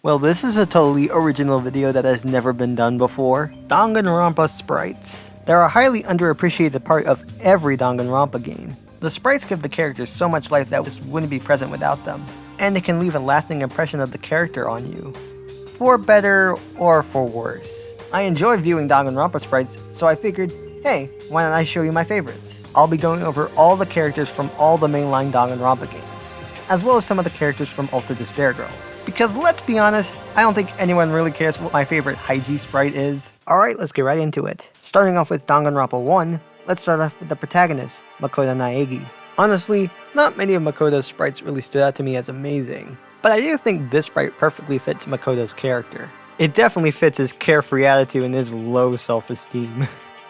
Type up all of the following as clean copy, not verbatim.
Well, this is a totally original video that has never been done before. Danganronpa Sprites. They're a highly underappreciated part of every Danganronpa game. The sprites give the characters so much life that just wouldn't be present without them, and it can leave a lasting impression of the character on you. For better or for worse. I enjoy viewing Danganronpa Sprites, so I figured, hey, why don't I show you my favorites? I'll be going over all the characters from all the mainline Danganronpa games, as well as some of the characters from Ultra Despair Girls. Because let's be honest, I don't think anyone really cares what my favorite Haiji sprite is. Alright, let's get right into it. Starting off with Danganronpa 1, let's start off with the protagonist, Makoto Naegi. Honestly, not many of Makoto's sprites really stood out to me as amazing, but I do think this sprite perfectly fits Makoto's character. It definitely fits his carefree attitude and his low self-esteem.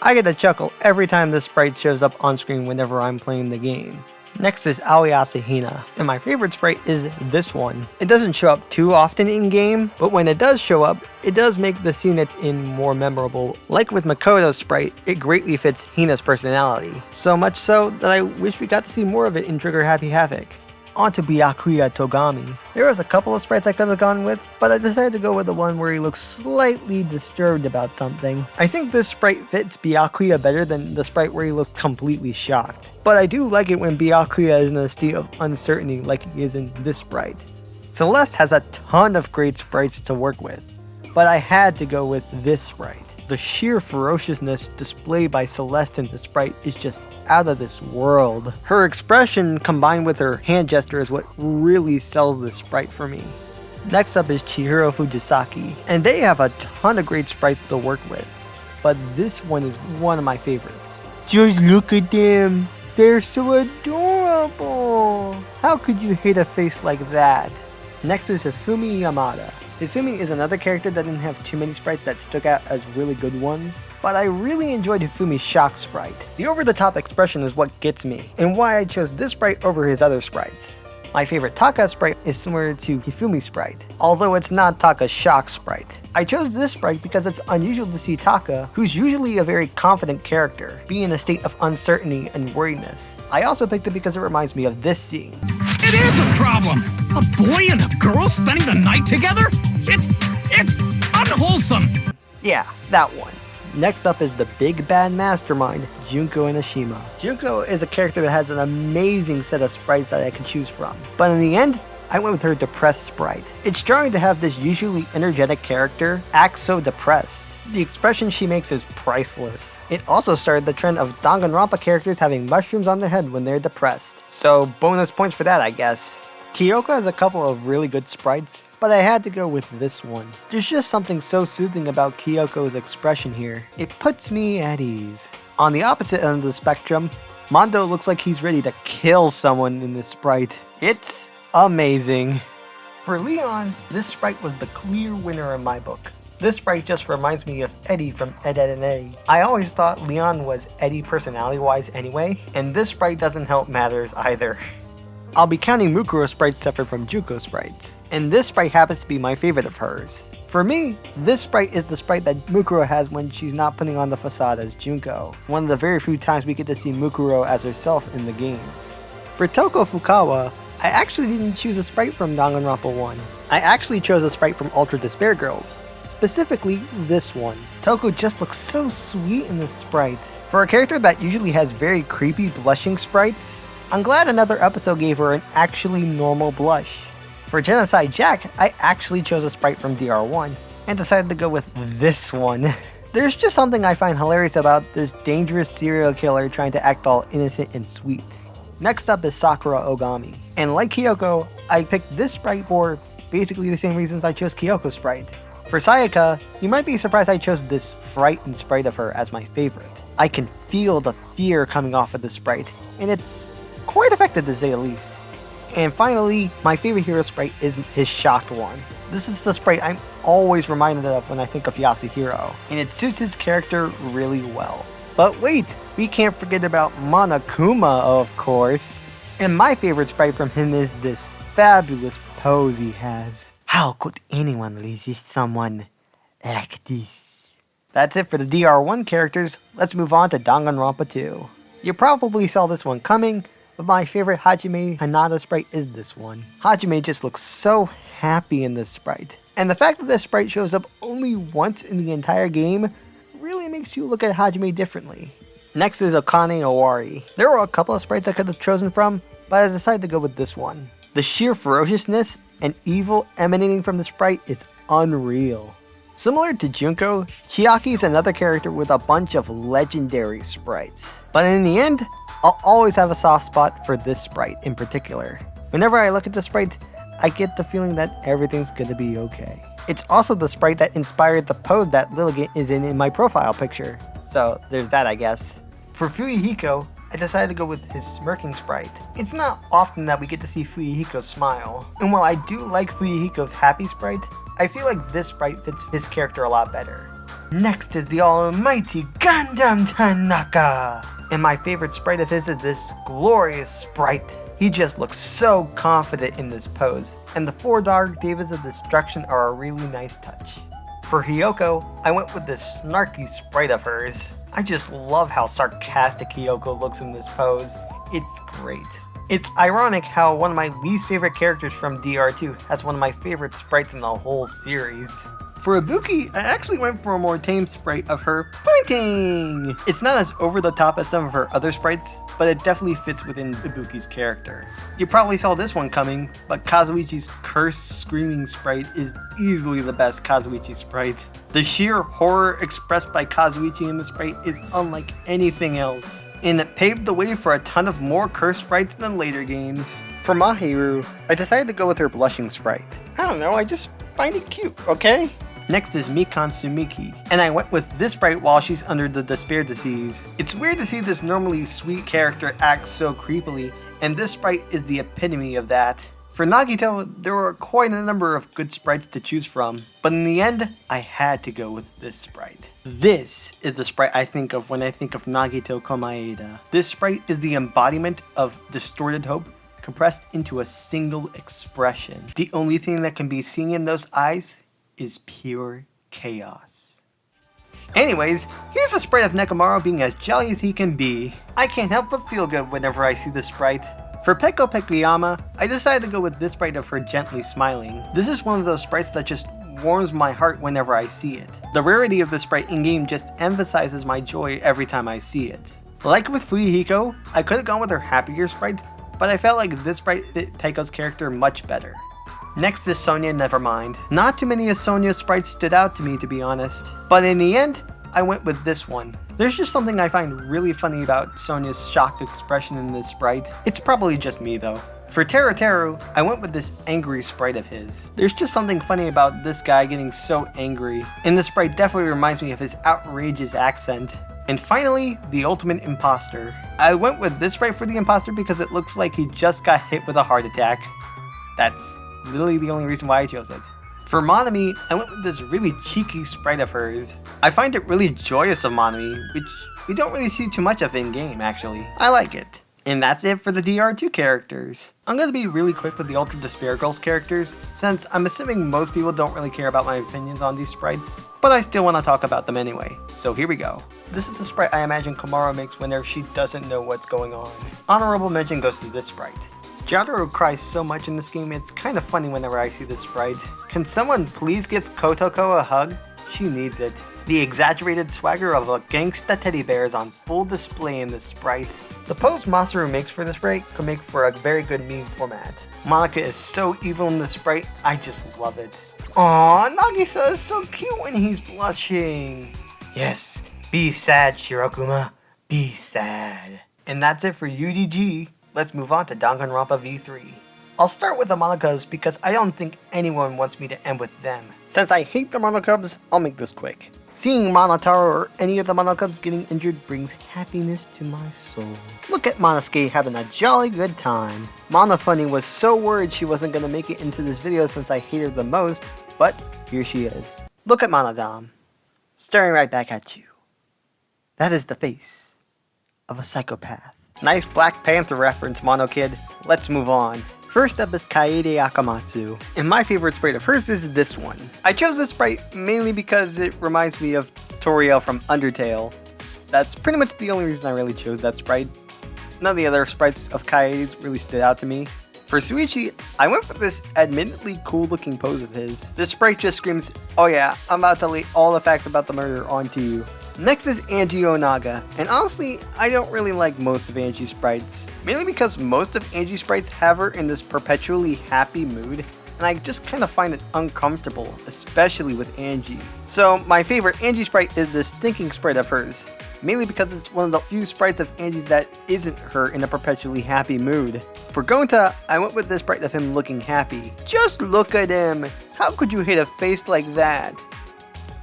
I get a chuckle every time this sprite shows up on screen whenever I'm playing the game. Next is Aoyase Hina, and my favorite sprite is this one. It doesn't show up too often in game, but when it does show up, it does make the scene it's in more memorable. Like with Makoto's sprite, it greatly fits Hina's personality, so much so that I wish we got to see more of it in Trigger Happy Havoc. On to Byakuya Togami. There was a couple of sprites I could have gone with, but I decided to go with the one where he looks slightly disturbed about something. I think this sprite fits Byakuya better than the sprite where he looked completely shocked. But I do like it when Byakuya is in a state of uncertainty like he is in this sprite. Celeste has a ton of great sprites to work with, but I had to go with this sprite. The sheer ferociousness displayed by Celeste in the sprite is just out of this world. Her expression combined with her hand gesture is what really sells this sprite for me. Next up is Chihiro Fujisaki, and they have a ton of great sprites to work with, but this one is one of my favorites. Just look at them! They're so adorable! How could you hate a face like that? Next is Hifumi Yamada. Hifumi is another character that didn't have too many sprites that stuck out as really good ones, but I really enjoyed Hifumi's shock sprite. The over-the-top expression is what gets me, and why I chose this sprite over his other sprites. My favorite Taka sprite is similar to Hifumi's sprite, although it's not Taka's shock sprite. I chose this sprite because it's unusual to see Taka, who's usually a very confident character, be in a state of uncertainty and worriedness. I also picked it because it reminds me of this scene. It is a problem! A boy and a girl spending the night together? It's unwholesome! Yeah, that one. Next up is the big bad mastermind, Junko Enoshima. Junko is a character that has an amazing set of sprites that I could choose from, but in the end, I went with her depressed sprite. It's jarring to have this usually energetic character act so depressed. The expression she makes is priceless. It also started the trend of Danganronpa characters having mushrooms on their head when they're depressed, so bonus points for that, I guess. Kyoko has a couple of really good sprites, but I had to go with this one. There's just something so soothing about Kyoko's expression here. It puts me at ease. On the opposite end of the spectrum, Mondo looks like he's ready to kill someone in this sprite. It's amazing. For Leon, this sprite was the clear winner in my book. This sprite just reminds me of Eddie from Ed, Edd n Eddy. I always thought Leon was Eddie personality-wise anyway, and this sprite doesn't help matters either. I'll be counting Mukuro sprites separate from Junko sprites, and this sprite happens to be my favorite of hers. For me, this sprite is the sprite that Mukuro has when she's not putting on the facade as Junko, one of the very few times we get to see Mukuro as herself in the games. For Toko Fukawa, I actually didn't choose a sprite from Danganronpa 1. I actually chose a sprite from Ultra Despair Girls, specifically this one. Toko just looks so sweet in this sprite. For a character that usually has very creepy blushing sprites, I'm glad another episode gave her an actually normal blush. For Genocide Jack, I actually chose a sprite from DR1 and decided to go with this one. There's just something I find hilarious about this dangerous serial killer trying to act all innocent and sweet. Next up is Sakura Ogami, and like Kyoko, I picked this sprite for basically the same reasons I chose Kyoko's sprite. For Sayaka, you might be surprised I chose this frightened sprite of her as my favorite. I can feel the fear coming off of this sprite, and it's quite effective to say the least. And finally, my favorite hero sprite is his shocked one. This is the sprite I'm always reminded of when I think of Yasuhiro, and it suits his character really well. But wait, we can't forget about Monokuma, of course. And my favorite sprite from him is this fabulous pose he has. How could anyone resist someone like this? That's it for the DR1 characters. Let's move on to Danganronpa 2. You probably saw this one coming, but my favorite Hajime Hanada sprite is this one. Hajime just looks so happy in this sprite. And the fact that this sprite shows up only once in the entire game really makes you look at Hajime differently. Next is Okane Owari. There were a couple of sprites I could have chosen from, but I decided to go with this one. The sheer ferociousness and evil emanating from the sprite is unreal. Similar to Junko, Chiaki is another character with a bunch of legendary sprites. But in the end, I'll always have a soft spot for this sprite in particular. Whenever I look at the sprite, I get the feeling that everything's gonna be okay. It's also the sprite that inspired the pose that Lilligant is in my profile picture. So there's that, I guess. For Fuyuhiko, I decided to go with his smirking sprite. It's not often that we get to see Fuyuhiko smile. And while I do like Fuyuhiko's happy sprite, I feel like this sprite fits his character a lot better. Next is the almighty Gundam Tanaka! And my favorite sprite of his is this glorious sprite. He just looks so confident in this pose, and the 4 Dark Devas of Destruction are a really nice touch. For Hiyoko, I went with this snarky sprite of hers. I just love how sarcastic Hiyoko looks in this pose. It's great. It's ironic how one of my least favorite characters from DR2 has one of my favorite sprites in the whole series. For Ibuki, I actually went for a more tame sprite of her pointing! It's not as over the top as some of her other sprites, but it definitely fits within Ibuki's character. You probably saw this one coming, but Kazuichi's cursed screaming sprite is easily the best Kazuichi sprite. The sheer horror expressed by Kazuichi in the sprite is unlike anything else, and it paved the way for a ton of more cursed sprites than later games. For Mahiru, I decided to go with her blushing sprite. I don't know, I just find it cute, okay? Next is Mikan Sumiki, and I went with this sprite while she's under the despair disease. It's weird to see this normally sweet character act so creepily, and this sprite is the epitome of that. For Nagito, there were quite a number of good sprites to choose from, but in the end, I had to go with this sprite. This is the sprite I think of when I think of Nagito Komaeda. This sprite is the embodiment of distorted hope, compressed into a single expression. The only thing that can be seen in those eyes is pure chaos. Anyways, here's a sprite of Nekomaru being as jolly as he can be. I can't help but feel good whenever I see this sprite. For Peko Pekuyama, I decided to go with this sprite of her gently smiling. This is one of those sprites that just warms my heart whenever I see it. The rarity of the sprite in-game just emphasizes my joy every time I see it. Like with Fuyuhiko, I could have gone with her happier sprite, but I felt like this sprite fit Peko's character much better. Next is Sonia Nevermind. Not too many of Sonia's sprites stood out to me, to be honest, but in the end, I went with this one. There's just something I find really funny about Sonia's shocked expression in this sprite. It's probably just me though. For Teru, I went with this angry sprite of his. There's just something funny about this guy getting so angry, and this sprite definitely reminds me of his outrageous accent. And finally, the ultimate imposter. I went with this sprite for the imposter because it looks like he just got hit with a heart attack. That's literally the only reason why I chose it. For Monami, I went with this really cheeky sprite of hers. I find it really joyous of Monami, which we don't really see too much of in-game actually. I like it. And that's it for the DR2 characters. I'm going to be really quick with the Ultra Despair Girls characters, since I'm assuming most people don't really care about my opinions on these sprites, but I still want to talk about them anyway, so here we go. This is the sprite I imagine Komaru makes whenever she doesn't know what's going on. Honorable mention goes to this sprite. Jotaro cries so much in this game, it's kind of funny whenever I see this sprite. Can someone please give Kotoko a hug? She needs it. The exaggerated swagger of a gangsta teddy bear is on full display in this sprite. The pose Masaru makes for this sprite could make for a very good meme format. Monika is so evil in this sprite, I just love it. Aww, Nagisa is so cute when he's blushing. Yes, be sad, Shirokuma. Be sad. And that's it for UDG. Let's move on to Danganronpa V3. I'll start with the Monokubs because I don't think anyone wants me to end with them. Since I hate the Monokubs, I'll make this quick. Seeing Monotaro or any of the Monokubs getting injured brings happiness to my soul. Look at Monosuke having a jolly good time. Monofunny was so worried she wasn't going to make it into this video since I hate her the most, but here she is. Look at Monodam, staring right back at you. That is the face of a psychopath. Nice Black Panther reference, Mono Kid. Let's move on. First up is Kaede Akamatsu, and my favorite sprite of hers is this one. I chose this sprite mainly because it reminds me of Toriel from Undertale. That's pretty much the only reason I really chose that sprite. None of the other sprites of Kaede's really stood out to me. For Suichi, I went for this admittedly cool looking pose of his. This sprite just screams, "Oh yeah, I'm about to lay all the facts about the murder onto you." Next is Angie Onaga, and honestly, I don't really like most of Angie's sprites, mainly because most of Angie's sprites have her in this perpetually happy mood, and I just kind of find it uncomfortable, especially with Angie. So my favorite Angie sprite is this thinking sprite of hers, mainly because it's one of the few sprites of Angie's that isn't her in a perpetually happy mood. For Gonta, I went with this sprite of him looking happy. Just look at him! How could you hate a face like that?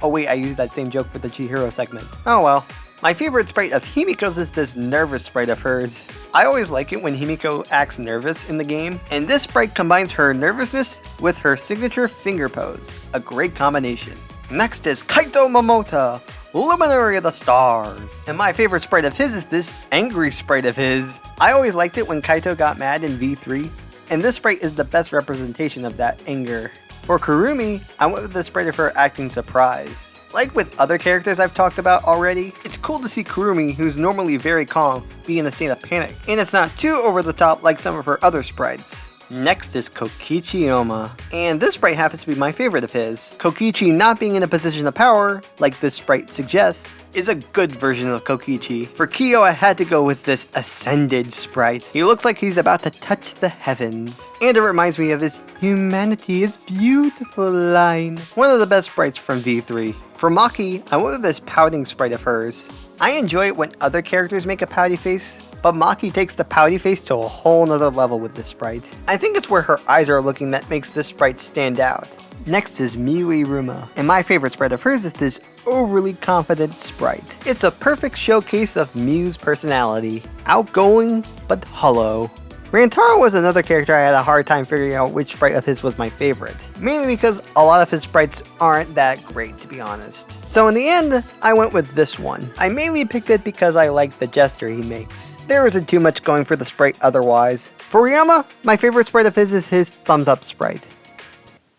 Oh wait, I used that same joke for the Chihiro segment. Oh well. My favorite sprite of Himiko's is this nervous sprite of hers. I always like it when Himiko acts nervous in the game, and this sprite combines her nervousness with her signature finger pose. A great combination. Next is Kaito Momota, Luminary of the Stars. And my favorite sprite of his is this angry sprite of his. I always liked it when Kaito got mad in V3, and this sprite is the best representation of that anger. For Kurumi, I went with the sprite of her acting surprised. Like with other characters I've talked about already, it's cool to see Kurumi, who's normally very calm, be in a state of panic, and it's not too over the top like some of her other sprites. Next is Kokichi Oma, and this sprite happens to be my favorite of his. Kokichi not being in a position of power, like this sprite suggests, is a good version of Kokichi. For Kyo, I had to go with this Ascended sprite. He looks like he's about to touch the heavens. And it reminds me of his "Humanity is beautiful" line. One of the best sprites from V3. For Maki, I went with this pouting sprite of hers. I enjoy it when other characters make a pouty face, but Maki takes the pouty face to a whole nother level with this sprite. I think it's where her eyes are looking that makes this sprite stand out. Next is Miui Ruma, and my favorite sprite of hers is this overly confident sprite. It's a perfect showcase of Miu's personality. Outgoing, but hollow. Rantaro was another character I had a hard time figuring out which sprite of his was my favorite, mainly because a lot of his sprites aren't that great, to be honest. So in the end, I went with this one. I mainly picked it because I like the gesture he makes. There isn't too much going for the sprite otherwise. For Ryama, my favorite sprite of his is his thumbs up sprite.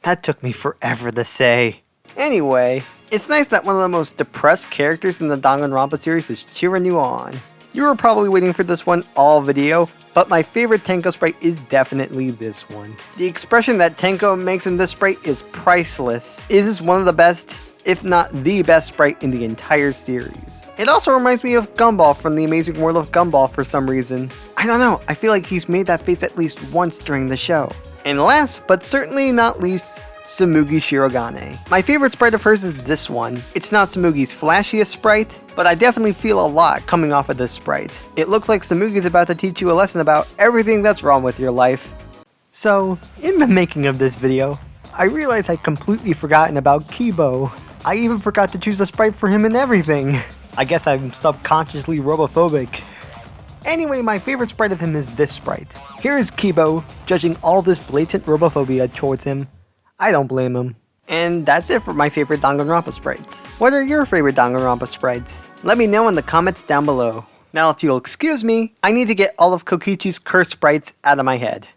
That took me forever to say. Anyway, it's nice that one of the most depressed characters in the Danganronpa series is Chiranuon. You were probably waiting for this one all video, but my favorite Tenko sprite is definitely this one. The expression that Tenko makes in this sprite is priceless. It is one of the best, if not the best sprite in the entire series. It also reminds me of Gumball from the Amazing World of Gumball for some reason. I don't know, I feel like he's made that face at least once during the show. And last, but certainly not least, Tsumugi Shirogane. My favorite sprite of hers is this one. It's not Tsumugi's flashiest sprite, but I definitely feel a lot coming off of this sprite. It looks like Tsumugi's about to teach you a lesson about everything that's wrong with your life. So, in the making of this video, I realized I'd completely forgotten about Kibo. I even forgot to choose a sprite for him and everything. I guess I'm subconsciously robophobic. Anyway, my favorite sprite of him is this sprite. Here is Kibo, judging all this blatant robophobia towards him. I don't blame him. And that's it for my favorite Danganronpa sprites. What are your favorite Danganronpa sprites? Let me know in the comments down below. Now if you'll excuse me, I need to get all of Kokichi's cursed sprites out of my head.